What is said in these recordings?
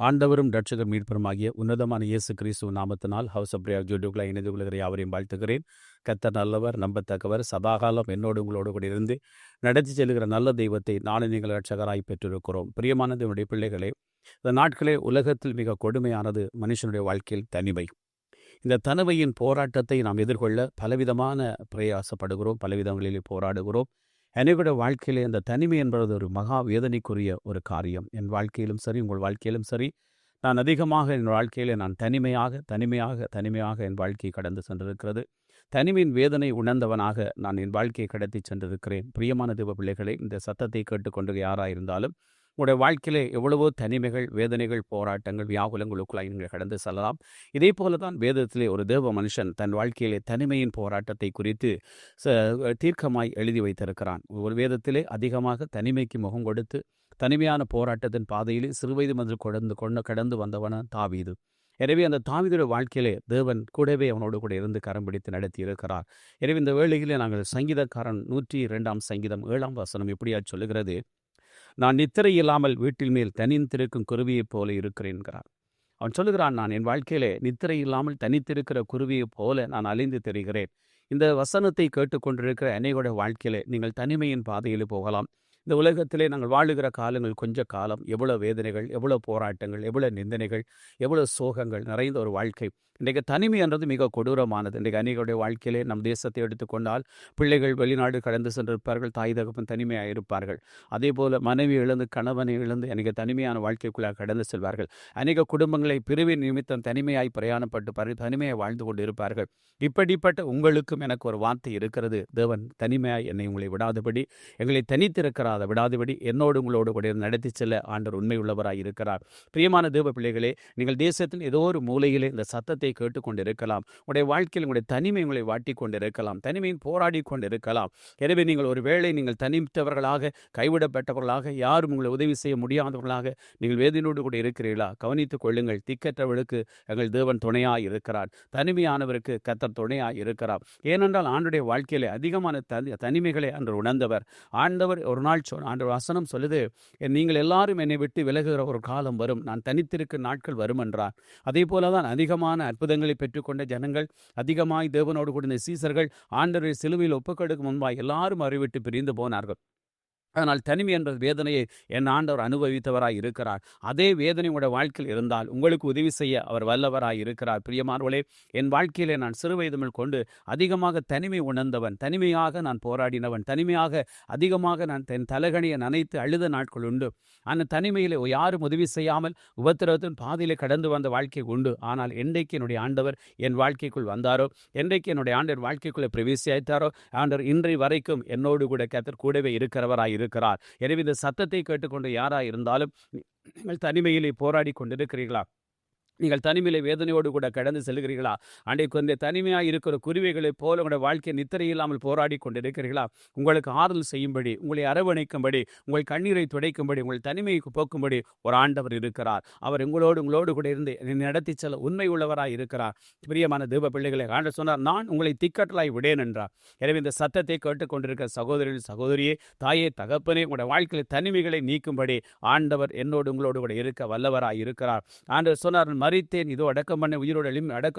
ஆண்டவரும் இரட்சகர் மீட்பருமாகிய உன்னதமான இயேசு கிறிஸ்துவ நாமத்தினால் ஹவுஸ் ஆஃப் பிரேயர் யூடியூப்ல இணைந்து கொள்கிற யாவரையும் வாழ்த்துகிறேன். கர்த்தர் நல்லவர், நம்பத்தக்கவர், சதாகாலம் என்னோடு உங்களோடு கூட இருந்து நடத்தி செல்கிற நல்ல தெய்வத்தை நானும் நீங்கள் இரட்சகராய் பெற்றிருக்கிறோம். பிரியமான தேவனுடைய பிள்ளைகளே, இந்த நாட்களே உலகத்தில் மிக கொடுமையானது மனுஷனுடைய வாழ்க்கையில் தனிமை. இந்த தனிமையின் போராட்டத்தை நாம் எதிர்கொள்ள பலவிதமான பிரயாசப்படுகிறோம், பலவிதங்களிலே போராடுகிறோம். என்னையோட வாழ்க்கையிலே அந்த தனிமை என்பது ஒரு மகா வேதனைக்குரிய ஒரு காரியம். என் வாழ்க்கையிலும் சரி, உங்கள் வாழ்க்கையிலும் சரி, நான் அதிகமாக என் வாழ்க்கையிலே நான் தனிமையாக என் வாழ்க்கையை கடந்து சென்றிருக்கிறது. தனிமையின் வேதனை உணர்ந்தவனாக நான் என் வாழ்க்கையை கடத்தி சென்றிருக்கிறேன். பிரியமான தேவ பிள்ளைகளை, இந்த சத்தத்தை கேட்டுக்கொண்டு யாராயிருந்தாலும் உங்களுடைய வாழ்க்கையிலே எவ்வளவோ தனிமைகள், வேதனைகள், போராட்டங்கள், வியாகுலங்களுக்குள்ளாய் நீங்கள் கடந்து செல்லலாம். இதே போல தான் வேதத்திலே ஒரு தேவ மனுஷன் தன் வாழ்க்கையிலே தனிமையின் போராட்டத்தை குறித்து தீர்க்கமாய் எழுதி வைத்திருக்கிறான். ஒரு வேதத்திலே அதிகமாக தனிமைக்கு முகம் கொடுத்து தனிமையான போராட்டத்தின் பாதையிலே சிறுவயது முதல் கடந்து வந்தவன தாவீது. எனவே அந்த தாவீதுடைய வாழ்க்கையிலே தேவன் கூடவே அவனோடு கூட இருந்து கரம் பிடித்து நடத்தி இருக்கிறார். எனவே இந்த வேளையிலே நாங்கள் சங்கீதக்காரன் 102 சங்கீதம் 7 இப்படியா சொல்லுகிறது, நான் நித்திரை இல்லாமல் வீட்டில் மேல் தனித்திருக்கும் குருவியைப் போல இருக்கிறேன்கிறார். அவன் சொல்லுகிறான், நான் என் வாழ்க்கையிலே நித்திரை இல்லாமல் தனித்திருக்கிற குருவியைப் போல நான் அலைந்து தெரிகிறேன். இந்த வசனத்தை கேட்டுக்கொண்டிருக்கிற அநேகோட வாழ்க்கையிலே நீங்கள் தனிமையின் பாதையில் போகலாம். இந்த உலகத்திலே நாங்கள் வாழுகிற காலங்கள் கொஞ்ச காலம். எவ்வளோ வேதனைகள், எவ்வளோ போராட்டங்கள், எவ்வளோ நிந்தனைகள், எவ்வளோ சோகங்கள் நிறைந்த ஒரு வாழ்க்கை. இன்றைக்கு தனிமை என்றது மிக கொடூரமானது. இன்றைக்கு அநேகருடைய வாழ்க்கையிலே நம் தேசத்தை எடுத்துக்கொண்டால் பிள்ளைகள் வெளிநாடு கடந்து சென்றிருப்பார்கள், தாய் தகப்பன் தனிமையாக இருப்பார்கள். அதே போல் மனைவி இழந்து, கணவனை இழந்து அநேக தனிமையான வாழ்க்கைக்குள்ளாக கடந்து செல்வார்கள். அநேக குடும்பங்களை பிரிவின் நிமித்தம் தனிமையாய் பிரயாணப்பட்டு தனிமையாக வாழ்ந்து கொண்டு இருப்பார்கள். இப்படிப்பட்ட உங்களுக்கும் எனக்கு ஒரு வார்த்தை இருக்கிறது. தேவன் தனிமையாய் என்னை உங்களை விடாதபடி, எங்களை விடாதபடி என்னோடு உங்களோடு கூட நடத்தி செல்ல ஆண்டவர் உண்மை உள்ளவராய் இருக்கிறார். பிரியமான தேவ பிள்ளைகளே, நீங்கள் தேசத்தில் ஏதோ ஒரு மூலையிலே இந்த சத்தத்தை கேட்டுக்கொண்டிருக்கலாம். உங்களுடைய வாழ்க்கையில் உங்களுடைய தனிமை உங்களை வாட்டி கொண்டிருக்கலாம், தனிமையின் போராடி கொண்டிருக்கலாம். எனவே நீங்கள் ஒரு வேளை நீங்கள் தனித்தவர்களாக, கைவிடப்பட்டவர்களாக, யாரும் உங்களை உதவி செய்ய முடியாதவர்களாக நீங்கள் வேதனையோடு கூட இருக்கிறீர்களா? கவனித்துக் கொள்ளுங்கள். திக்கற்றவர்களுக்கு எங்கள் தேவன் துணையாய் இருக்கிறார். தனிமையானவருக்கு கர்த்தர் துணையாய் இருக்கிறார். ஏனென்றால் ஆண்டுடைய வாழ்க்கையிலே அதிகமான தனிமைகளை அன்று உணர்ந்தவர். ஆண்டவர் ஒரு நாள் ஆண்டவர் வசனம் சொல்லுது, நீங்கள் எல்லாரும் என்னை விட்டு விலகுகிற ஒரு காலம் வரும், நான் தனித்திருக்க நாட்கள் வரும் என்றார். அதே போலதான் அதிகமான அற்புதங்களை பெற்றுக்கொண்ட ஜனங்கள், அதிகமாய் தேவனோடு கூட சீசர்கள் ஆண்டவரை சிலுவையில் ஒப்புக்கொடுக்கும் முன்பாய் எல்லாரும் அறிவிட்டு பிரிந்து போனார்கள். அதனால் தனிமை என்ற வேதனையை என் ஆண்டவர் அனுபவித்தவராய் இருக்கிறார். அதே வேதனை உடைய வாழ்க்கையில் இருந்தால் உங்களுக்கு உதவி செய்ய அவர் வல்லவராய் இருக்கிறார். பிரியமானவர்களே, என் வாழ்க்கையிலே நான் சிறுவயது கொண்டு அதிகமாக தனிமை உணர்ந்தவன், தனிமையாக நான் போராடினவன், தனிமையாக அதிகமாக நான் என் தலைகணியை நனைத்து அழுத நாட்கள் உண்டு. அந்த தனிமையில் யாரும் உதவி செய்யாமல் உபத்திரவத்தின் பாதையிலே கடந்து வந்த வாழ்க்கை உண்டு. ஆனால் என்றைக்கு என்னுடைய ஆண்டவர் என் வாழ்க்கைக்குள் வந்தாரோ, என்றைக்கு என்னுடைய ஆண்டவர் வாழ்க்கைக்குள்ளே பிரவேசித்தாரோ, ஆண்டவர் இன்றை வரைக்கும் என்னோடு கூட கர்த்தர் கூடவே இருக்கிறவராய் இருக்கிறார். எனவே இந்த சத்தத்தை கேட்டுக்கொண்டு யாராக இருந்தாலும் நீங்கள் தனிமையிலே போராடி கொண்டிருக்கிறீர்களா? நீங்கள் தனிமையிலே வேதனையோடு கூட கடந்து செல்கிறீர்களா? அன்றைக்கு இந்த தனிமையாக இருக்கிற குருவிகளைப் போல உங்களுடைய வாழ்க்கை நித்திரை இல்லாமல் போராடி கொண்டிருக்கிறீர்களா? உங்களுக்கு ஆறுதல் செய்யும்படி, உங்களை அரவணைக்கும்படி, உங்கள் கண்ணீரை துடைக்கும்படி, உங்கள் தனிமையை போக்கும்படி ஒரு ஆண்டவர் இருக்கிறார். அவர் உங்களோடு கூட இருந்து நடத்தி செல்ல உண்மை உள்ளவராய் இருக்கிறார். பிரியமான தேவ பிள்ளைகளை, ஆண்டவர் சொன்னார், நான் உங்களை திக்கற்றலாய் விடேன் என்றார். எனவே இந்த சத்தத்தை கேட்டுக்கொண்டிருக்கிற சகோதரியே, தாயே, தகப்பனே, உங்களுடைய வாழ்க்கையில் தனிமைகளை நீக்கும்படி ஆண்டவர் உங்களோடு கூட இருக்க வல்லவராய் இருக்கிறார். ஆண்டவர் சொன்னார், மரித்தேன், இதோ அடக்கம்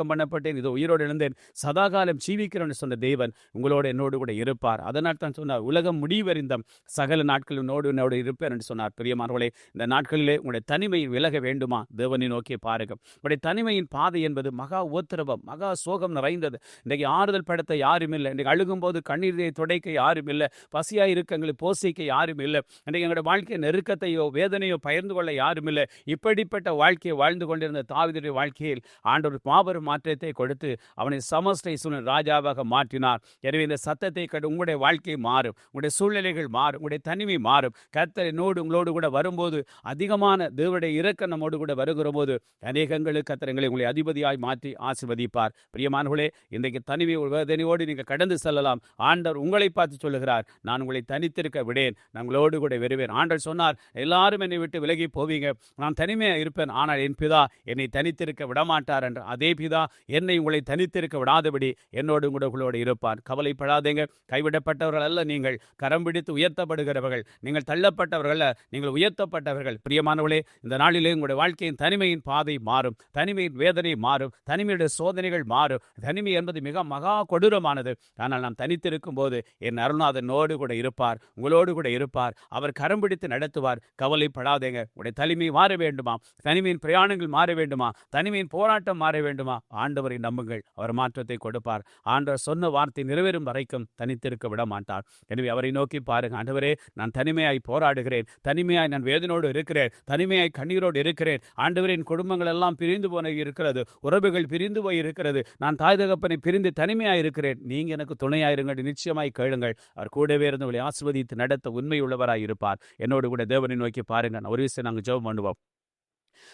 பண்ணப்பட்டேன், இதோ உயிரோடு எழுந்தேன், சதாகாலம் ஜீவிக்கிறேன் சொன்ன தேவன் உங்களோடு என்னோடு கூட இருப்பார். அதனால் தான் சொன்னார், உலகம் முடிவறிந்தும் சகல நாட்கள் என்னோடு இருப்பேன் என்று சொன்னார். பிரியமானவர்களே, இந்த நாட்களிலே உங்களுடைய தனிமையில் விலக வேண்டுமா? தேவனை நோக்கி பாருங்க. உங்களுடைய தனிமையின் பாதை என்பது மகா உபத்திரவம், மகா சோகம் நிறைந்தது. இன்றைக்கு ஆறுதல் படுத்த யாரும் இல்லை. இன்றைக்கு அழுகும் போது கண்ணீரை துடைக்க யாரும் இல்லை. பசியாய் இருக்க எங்களை போசிக்க யாரும் இல்லை. இன்றைக்கு எங்களுடைய வாழ்க்கை நெருக்கத்தையோ வேதனையோ பகிர்ந்து கொள்ள யாரும் இல்லை. இப்படிப்பட்ட வாழ்க்கையை வாழ்ந்து கொண்டிருந்த தாவீதுடைய வாழ்க்கையில் ஆண்டவர் மாபெரும் மாற்றத்தை கொடுத்து அவனை சமஸ்தை ராஜாவாக மாற்றினார். எனவே இந்த சத்தத்தை கேட்டு உங்களுடைய வாழ்க்கை மாறும், உங்களுடைய சூழ்நிலைகள் மாறும், உங்களுடைய தனிமை மாறும். கர்த்தர் உங்களோடு கூட வரும்போது, அதிகமான தேவனுடைய இரக்கம் நம்மோடு கூட வருகிற போது அநேகங்களுக்கு கர்த்தர் உங்களை அதிபதியாய் மாற்றி ஆசீர்வதிப்பார். பிரியமானவர்களே, இன்றைக்கு தனிமை வேதனையோடு நீங்கள் கடந்து செல்லலாம். ஆண்டவர் உங்களை பார்த்து சொல்லுகிறார், நான் உங்களை தனித்திருக்க விடேன், நான் உங்களோடு கூட வருவேன். ஆண்டவர் சொன்னார், எல்லாரும் என்னை விட்டு விலகி போவீங்க, நான் தனிமையாக இருப்பேன், ஆனால் என் பிதா என்னை தனித்திருக்க விடமாட்டார் என்று அதே பிதா என்னை உங்களை தனித்திருக்க விடாதபடி என்னோடு உங்களோடு இருப்பார். கவலைப்படாதீங்க. கைவிடப்பட்டவர்கள் அல்ல நீங்கள், கரம் பிடித்து உயர்த்தப்படுகிறவர்கள். நீங்கள் தள்ளப்பட்டவர்கள், நீங்கள் உயர்த்தப்பட்டவர்கள். பிரியமானவர்களே, இந்த நாளிலே உங்களுடைய வாழ்க்கையின் தனிமையின் பாதை மாறும், தனிமையின் வேதனை மாறும், தனிமையுடைய சோதனைகள் மாறும். தனிமை என்பது மிக மகா கொடூரமானது. ஆனால் நாம் தனித்திருக்கும் போது என் அருள்நாதனோடு கூட இருப்பார், உங்களோடு கூட இருப்பார். அவர் கரம் பிடித்து நடத்துவார். கவலைப்படாதீங்க. உடைய தனிமை மாற வேண்டுமா? தனிமையின் பிரயாணங்கள் மாற வேண்டுமா? தனிமையின் போராட்டம் மாற வேண்டுமா? ஆண்டவரை நம்புங்கள், அவர் மாற்றத்தை கொடுப்பார். ஆண்டவர் சொன்ன வார்த்தை நிறைவேறும் வரைக்கும் தனித்திருக்க விட மாட்டார். எனவே அவரை நோக்கி பாருங்க. ஆண்டவரே, நான் தனிமையாய் போராடுகிறேன், தனிமையாய் நான் வேதனோடு இருக்கிறேன், தனிமையாய் கண்ணீரோடு இருக்கிறேன். ஆண்டவரின் குடும்பங்கள் எல்லாம் பிரிந்து போன இருக்கிறது, உறவுகள் பிரிந்து போய் இருக்கிறது, நான் தாய் தகப்பனை பிரிந்து தனிமையாய் இருக்கிறேன். நீங்க எனக்கு துணையாயிருங்கள், நிச்சயமாய் கேளுங்கள். அவர் கூடவே இருந்து உங்களை ஆசீர்வதித்து நடத்த உண்மை உள்ளவராய் இருப்பார். என்னோடு கூட தேவனை நோக்கி பாருங்க. ஒரு விஷயம் நாங்கள் ஜெபம் பண்ணுவோம்.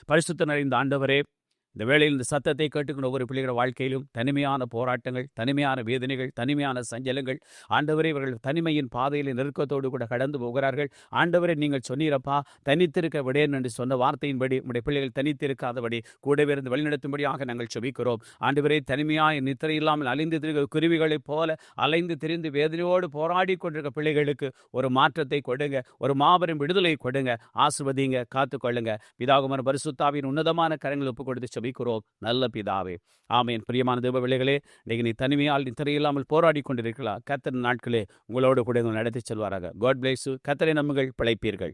பரிசுத்த நிறைந்த ஆண்டவரே, இந்த வேளையில் இந்த சத்தத்தை கேட்டுக்கொண்ட ஒவ்வொரு பிள்ளைகளோட வாழ்க்கையிலும் தனிமையான போராட்டங்கள், தனிமையான வேதனைகள், தனிமையான சஞ்சலங்கள், ஆண்டவரே இவர்கள் தனிமையின் பாதையில் நெருக்கத்தோடு கூட கடந்து போகிறார்கள். ஆண்டவரே, நீங்கள் சொன்னீரப்பா, தனித்திருக்க விடேன் என்று சொன்ன வார்த்தையின்படி உடைய பிள்ளைகள் தனித்திருக்காதபடி கூடவே இருந்து வழிநடத்தும்படியாக நாங்கள் செபிக்கிறோம். ஆண்டவரே, தனிமையாய் நித்திரை இல்லாமல் அலைந்து திரிகிற குருவிகளைப் போல அலைந்து திரிந்து வேதனையோடு போராடி கொண்டிருக்க பிள்ளைகளுக்கு ஒரு மாற்றத்தை கொடுங்க, ஒரு மாபெரும் விடுதலை கொடுங்க. ஆசிர்வதிங்க, காத்துக்கொள்ளுங்க. பிதாகுமாரன் பரிசுத்தாவின் உன்னதமான கரங்களை ஒப்புக் கொடுத்து ஜெபிக்கிறோம் நல்ல பிதாவே, ஆமேன். பிரியமான தேவ பிள்ளைகளே, இன்னைக்கு நீ தனிமையால் நித்திரையில்லாமல் போராடி கொண்டிருக்கலாம். கர்த்தர் நாட்களே உங்களோடு கூட நடத்தி செல்வாராக. God place you. கர்த்தரை நம்புங்கள், பிழைப்பீர்கள்.